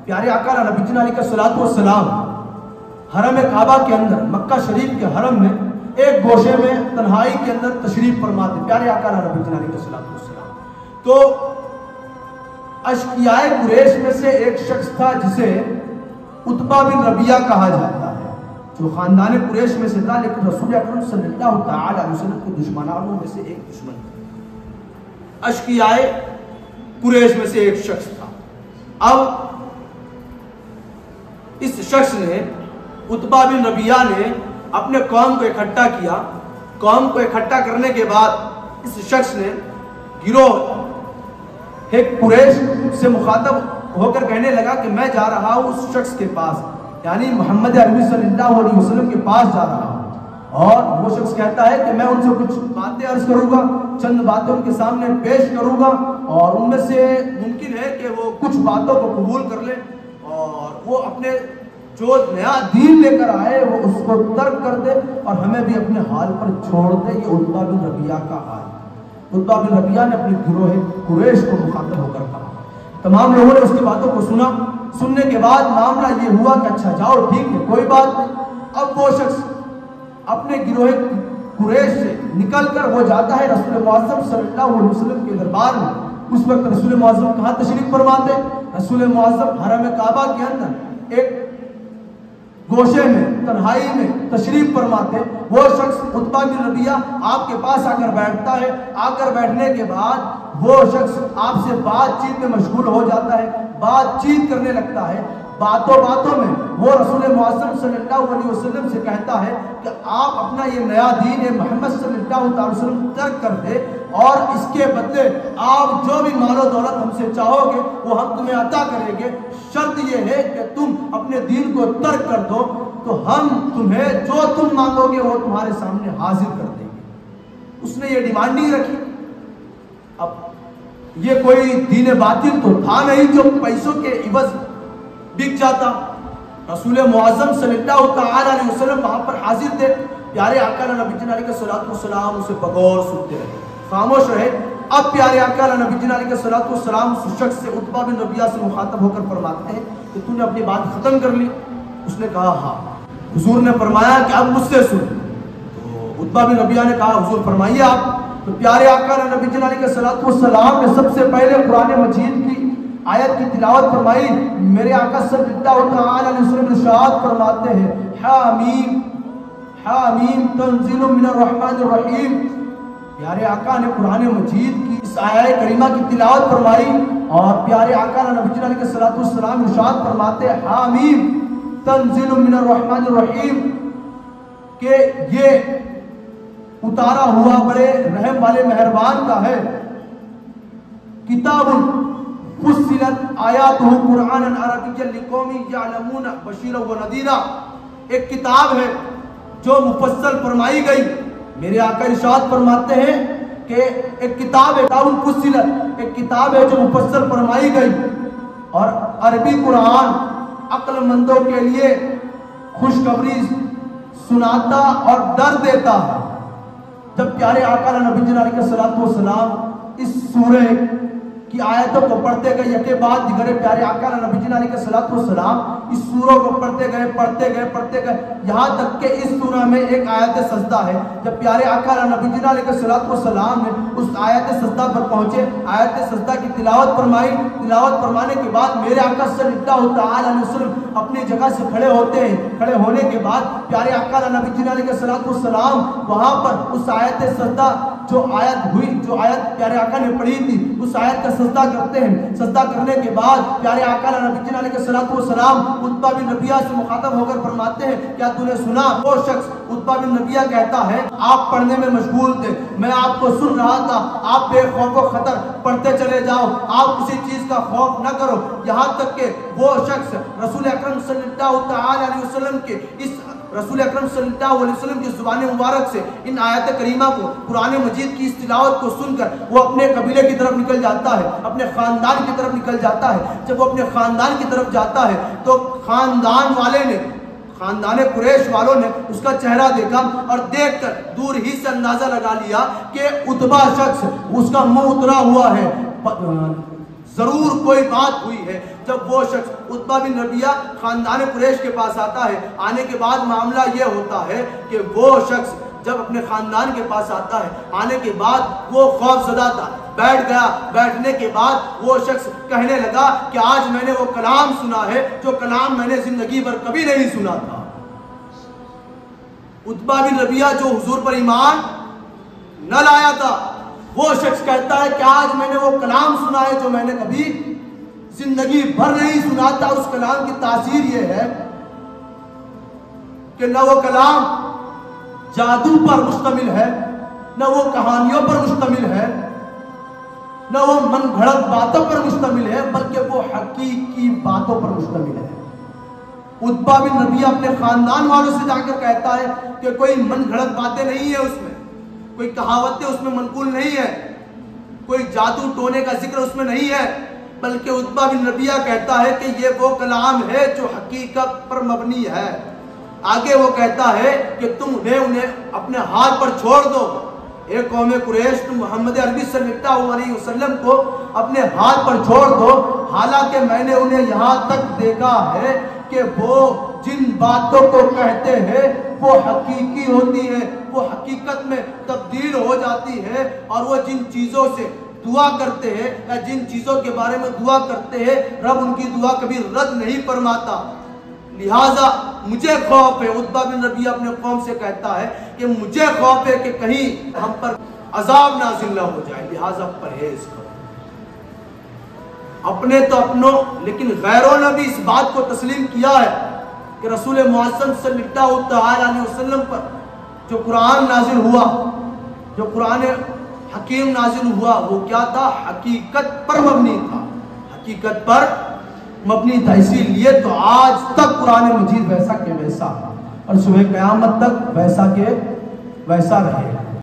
پیارے آقا نبی جی علیہ الصلوۃ والسلام حرم کعبہ کے اندر مکہ شریف کے حرم میں ایک گوشے میں تنہائی کے اندر تشریف فرما تھے پیارے آقا نبی جی علیہ الصلوۃ والسلام. تو اشقیاء قریش میں سے ایک شخص تھا جسے عتبہ بن ربیعہ کہا جاتا ہے، جو خاندان قریش میں سے تھا لیکن رسول اکرم صلی اللہ تعالی علیہ وسلم کے دشمنانوں میں سے ایک دشمن تھا. اشقیاء قریش میں سے ایک شخص تھا. اب اس شخص نے عتبہ بن ربیعہ نے اپنے قوم کو اکٹھا کیا. قوم کو اکٹھا کرنے کے بعد اس شخص نے گروہ ایک قریش سے مخاطب ہو کر کہنے لگا کہ میں جا رہا ہوں اس شخص کے پاس، یعنی محمد عربی صلی اللہ علیہ وسلم کے پاس جا رہا ہوں، اور وہ شخص کہتا ہے کہ میں ان سے کچھ باتیں عرض کروں گا، چند باتیں ان کے سامنے پیش کروں گا، اور ان میں سے ممکن ہے کہ وہ کچھ باتوں کو قبول کر لیں اور وہ اپنے جو نیا دین لے کر آئے وہ اس کو ترک کر دے اور ہمیں بھی اپنے حال پر چھوڑ دے. یہ عتبہ بن ربیعہ کا حال. عتبہ بن ربیعہ نے اپنے گروہ قریش کو مخاطب ہو کر کہا. تمام لوگوں نے اس کی باتوں کو سنا. سننے کے بعد معاملہ یہ ہوا کہ اچھا جاؤ ٹھیک ہے کوئی بات نہیں. اب وہ شخص اپنے گروہ قریش سے نکل کر وہ جاتا ہے رسول معظم صلی اللہ علیہ وسلم کے دربار میں. اس وقت رسول معظم کہاں تشریف فرماتے؟ رسول معظم حرم کعبہ کے اندر ایک گوشے میں تنہائی میں تشریف فرماتے. وہ شخص عتبہ بن ربیعہ آپ کے پاس آ کر بیٹھتا ہے. آ کر بیٹھنے کے بعد وہ شخص آپ سے بات چیت میں مشغول ہو جاتا ہے، بات چیت کرنے لگتا ہے. باتوں باتوں میں وہ رسول معظم صلی اللہ علیہ وسلم سے کہتا ہے کہ آپ اپنا یہ نیا دین محمد صلی اللہ علیہ وسلم ترک کر دے اور اس کے بدلے آپ جو بھی مال و دولت ہم سے چاہو گے وہ ہم تمہیں عطا کریں گے. شرط یہ ہے کہ تم اپنے دین کو ترک کر دو تو ہم تمہیں جو تم مانگو گے وہ تمہارے سامنے حاضر کر دیں گے. اس نے یہ ڈیمانڈ نہیں رکھی. اب یہ کوئی دین باطل تو تھا نہیں جو پیسوں کے عوض بک جاتا. رسول معظم صلی اللہ تعالی علیہ وسلم وہاں پر حاضر تھے. پیارے آقا نبی جی علیہ الصلوۃ والسلام اسے بغور سنتے رہے، خاموش رہے. اب پیارے آقا نبی جی علیہ الصلوۃ والسلام اس شخص سے عتبہ بن ربیعہ سے مخاطب ہو کر فرماتے ہیں کہ تو نے اپنی بات ختم کر لی؟ اس نے کہا ہاں. حضور نے فرمایا کہ اب مجھ سے سن. تو عتبہ بن ربیعہ نے کہا حضور فرمائیے آپ. تو پیارے آقا نبی جی علیہ الصلوۃ والسلام نے سب سے پہلے قرآن مجید کی آیت کی تلاوت فرمائی. میرے آقا صلی اللہ تعالی علیہ وسلم ارشاد فرماتے ہیں حامیم حامیم تنزیل من الرحمن الرحیم. پیارے آقا نے قرآن مجید کی اس آیت کریمہ کی تلاوت فرمائی اور پیارے آقا نبی جی علیہ الصلوۃ والسلام ارشاد فرماتے ہیں حامیم تنزیل من الرحمن الرحیم کہ یہ اتارا ہوا بڑے رحم والے مہربان کا ہے. کتاب فصلت آیاتہ قرآنا عربیا لقوم یعلمون بشیرا ونذیرا. ایک کتاب ہے جو مفصل فرمائی گئی. میرے آقا ارشاد فرماتے ہیں کہ ایک کتاب ہے کتاب فصلت، ایک کتاب ہے جو مفصل فرمائی گئی اور عربی قرآن عقل مندوں کے لیے خوشخبری سناتا اور ڈر دیتا ہے. جب پیارے آقا نبی جی علیہ الصلوۃ والسلام اس سورہ کی آیتوں کو پڑھتے گئے یکے بعد دیگر پیارے آقا نبی جی علیہ الصلوۃ والسلام اس سوروں کو پڑھتے گئے یہاں تک کہ اس سورہ میں ایک آیت سجدہ ہے. جب پیارے آقا نبی جی علیہ الصلوۃ والسلام نے اس آیت سجدہ پر پہنچے، آیت سجدہ کی تلاوت فرمائی. تلاوت فرمانے کے بعد میرے آقا صلی اللہ تعالی علیہ وسلم اپنی جگہ سے کھڑے ہوتے ہیں. کھڑے ہونے کے بعد پیارے آقا نبی جی علیہ الصلوۃ والسلام وہاں پر اس آیت سجدہ جو آیت ہوئی، جو آیت پیارے آقا نے پڑھی تھی، اس آیت کا سجدہ کرتے ہیں. سجدہ کرنے کے بعد پیارے آقا نبی جی علیہ الصلوۃ والسلام عتبہ بن ربیعہ سے مخاطب ہو کر فرماتے ہیں کیا تو نے سنا؟ وہ شخص عتبہ بن ربیعہ کہتا ہے آپ پڑھنے میں مشغول تھے، میں آپ کو سن رہا تھا، آپ بے خوف و خطر پڑھتے چلے جاؤ، آپ کسی چیز کا خوف نہ کرو. یہاں تک کہ وہ شخص رسول اکرم صلی اللہ تعالی علیہ وسلم کے اس رسول اکرم صلی اللہ علیہ وسلم کی زبان مبارک سے ان آیات کریمہ کو قرآن مجید کی اس تلاوت کو سن کر وہ اپنے قبیلے کی طرف نکل جاتا ہے، اپنے خاندان کی طرف نکل جاتا ہے. جب وہ اپنے خاندان کی طرف جاتا ہے تو خاندان والے نے، خاندان قریش والوں نے اس کا چہرہ دیکھا اور دیکھ کر دور ہی سے اندازہ لگا لیا کہ عتبہ شخص اس کا منہ اترا ہوا ہے، ضرور کوئی بات ہوئی ہے. جب وہ شخص عتبہ بن ربیعہ خاندان قریش کے پاس آتا ہے, آنے کے بعد معاملہ یہ ہوتا ہے کہ وہ شخص جب اپنے خاندان کے پاس آتا ہے, آنے کے بعد وہ خوف زدہ تھا, بیٹھ گیا. بیٹھنے کے بعد وہ شخص کہنے لگا کہ آج میں نے وہ کلام سنا ہے جو کلام میں نے زندگی بھر کبھی نہیں سنا تھا. عتبہ بن ربیعہ جو حضور پر ایمان نہ لایا تھا, وہ شخص کہتا ہے کہ آج میں نے وہ کلام سنا ہے جو میں نے کبھی زندگی بھر نہیں سنا تھا. اس کلام کی تاثیر یہ ہے کہ نہ وہ کلام جادو پر مشتمل ہے, نہ وہ کہانیوں پر مشتمل ہے, نہ وہ من گھڑت باتوں پر مشتمل ہے, بلکہ وہ حقیقی باتوں پر مشتمل ہے. عتبہ بن ربیعہ اپنے خاندان والوں سے جا کر کہتا ہے کہ کوئی من گھڑت باتیں نہیں ہیں اس میں, کوئی کہاوتیں اس میں منقول نہیں ہے, کوئی جادو ٹونے کا ذکر اس میں نہیں ہے, بلکہ عتبہ بن ربیعہ کہتا ہے کہ یہ وہ کلام ہے جو حقیقت پر مبنی ہے. آگے وہ کہتا ہے کہ تم انہیں اپنے ہاتھ پر چھوڑ دو. اے قوم قریش, تم محمد عربی صلی اللہ علیہ وسلم کو اپنے ہاتھ پر چھوڑ دو, حالانکہ میں نے انہیں یہاں تک دیکھا ہے کہ وہ جن باتوں کو کہتے ہیں وہ حقیقی ہوتی ہے, وہ حقیقت میں تبدیل ہو جاتی ہے, اور وہ جن چیزوں سے دعا کرتے ہیں یا جن چیزوں کے بارے میں دعا کرتے ہیں رب ان کی دعا کبھی رد نہیں فرماتا. لہٰذا مجھے خوف ہے, عتبہ بن ربیعہ اپنے قوم سے کہتا ہے کہ مجھے خوف ہے کہ کہیں ہم پر عذاب نازل نہ ہو جائے, لہٰذا پرہیز کرو. اپنے تو اپنوں لیکن غیروں نے بھی اس بات کو تسلیم کیا ہے کہ رسول معظم صلی اللہ علیہ وسلم پر جو قرآن نازل ہوا, جو قرآن حکیم نازل ہوا, وہ کیا تھا؟ حقیقت پر مبنی تھا, حقیقت پر مبنی تھا. اسی لیے تو آج تک قرآن مجید ویسا کہ ویسا, اور صبح قیامت تک ویسا کہ ویسا رہے.